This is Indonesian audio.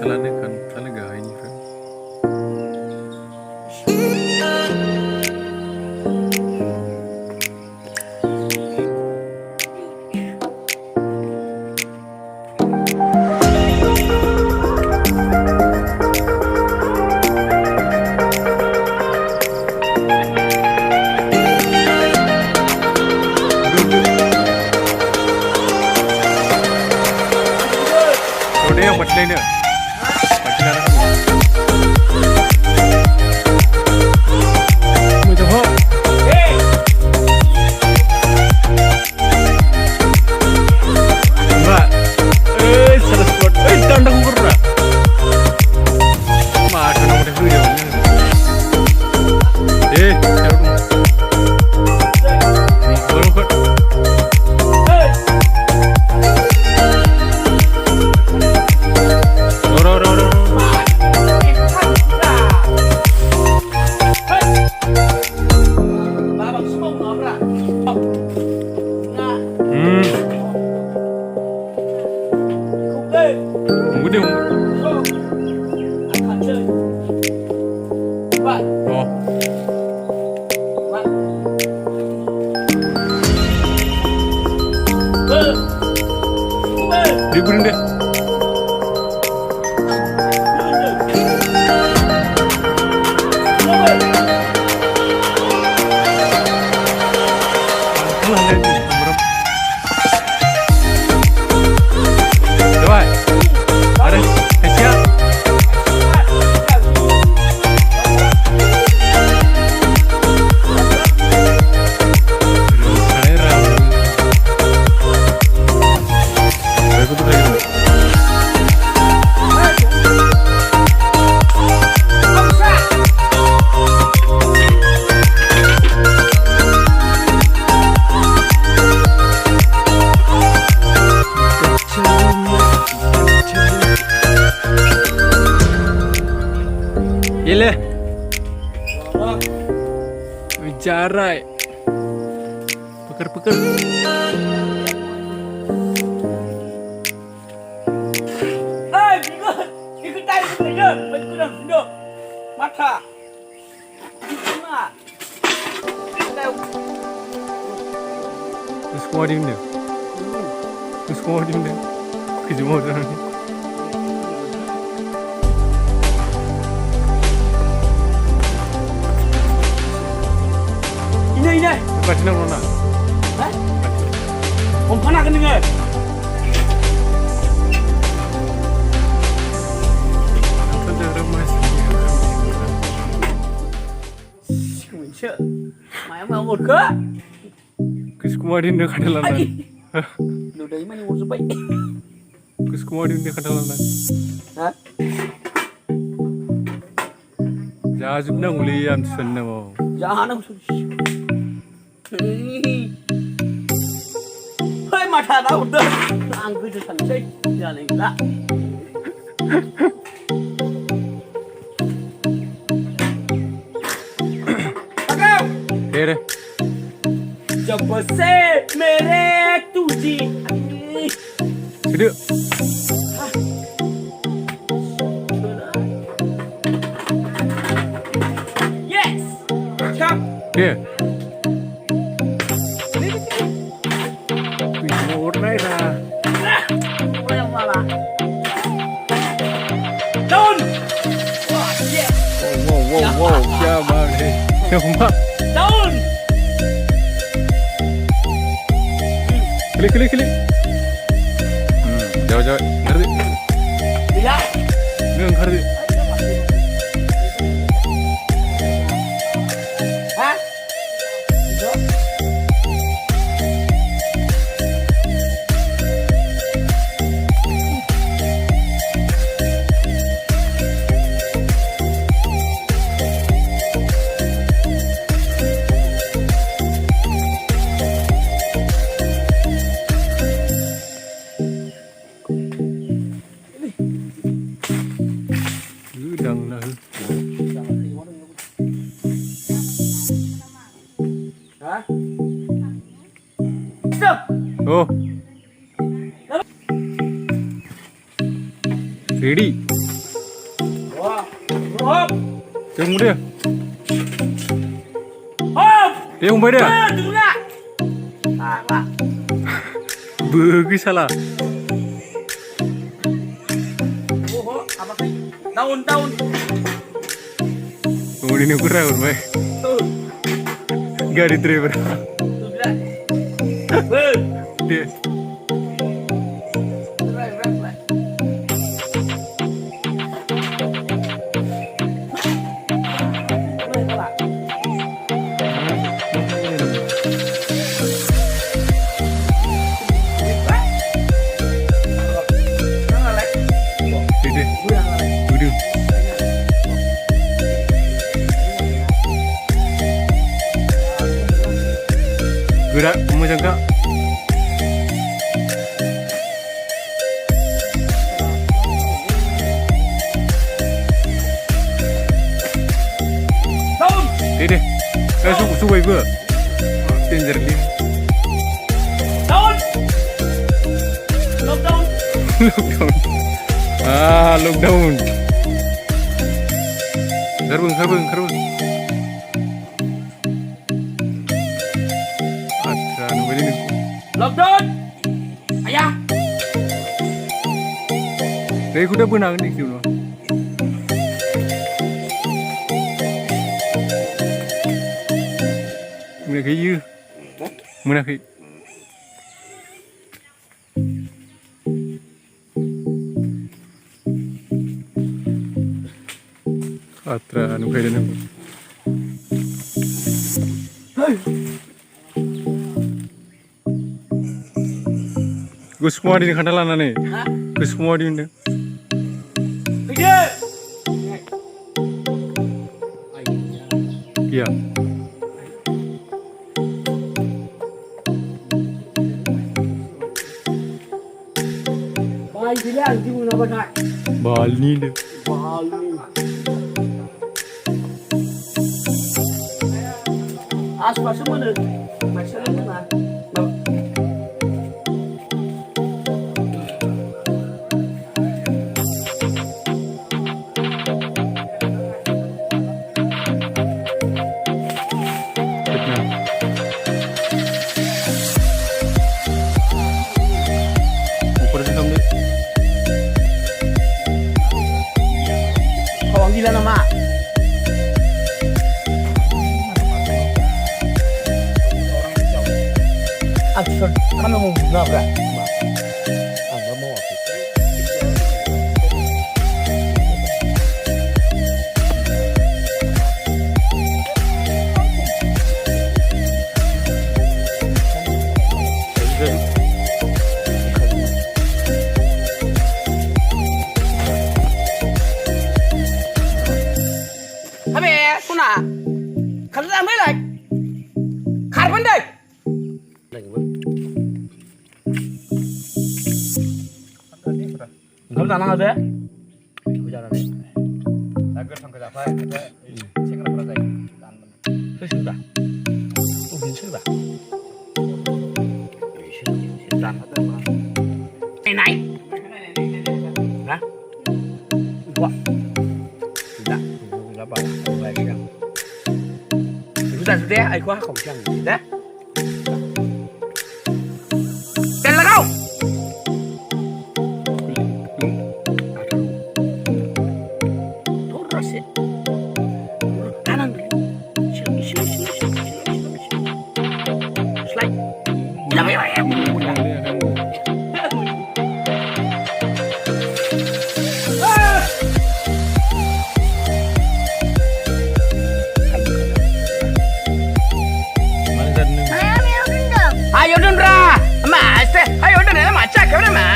khantal gahanya. Yang patlainnya. Patlain. Macam apa? Mbak. Salah spot. Tandang kurang. Ada nomor video. Liburin deh. Gila. Bicara. Peker-peker. Ikut tayo saja. Berkurang duduk. Mata. Cuma. Terus kau di mana? Terus kau di mana? Kejumah orang ni. Ini. Baca mana? Hah? Om mana kena dengar? Ada ramai sih. Macam mau ke? Kiskumarin dia kadalan. Lu dari mana urus baik? Kiskumarin dia kadalan. Hah? Jajib na uliam sunna mo. Jangan aku. Hai mata tahu dah. Angku itu santai. Jangan lah. Agak. Kere. जब से मेरे तुझी Sedih. Yes. Cap. Yeah. Mau naik dah. Yang mana? Down. Wah, yes. Wow. Siapa ni? Siapa? Down. Klik. Jauh. Ngerti? Iya. Ngerti. Hah? Oh. Ready? hop. Yang dia. Hop. Dia umpai dia. Thikwna. Ah, Pak. Bagus salah. Oh, apa sih? Daun. Kemudian ini kurang baik. Tuh. Gari driver. Tuh bilang. Dia. Gerak macam kak. Daun. Deh. Susu ibu. Danger dia. Daun. Lockdown. Lockdown. Ah, lockdown. Gerbang. Atra, nunggu ini. Lockdown. Ayah. Saya kuda benang di sini. Mana kayu? Mana kayu? Atra, nunggu ini. Gus semua di khantal nih. Gus semua di ini. Gede. Iya. Bayi bilang di mana benar? Bali deh. Bali. Aspas mana? Masalah mana? Gila nama. Action, kamu mau nabrak? Anda mau apa? Kuna, kalau tak boleh, karbon deh. Kamu tak nak ada? Bicara ni. Agar sampai dapat, kita ceklah berapa ini. Sudah. Sudah. Sudah. Naik. Hah? Wah. Sudah. Berapa? Sudah, ai quá khẩu trang gì đấy. Tên là đâu? Tốt rồi sẽ. Kanan. Slide. Làm gì vậy em? Ayo dun ra, mas, ayo dun ra, macam kau ni mas.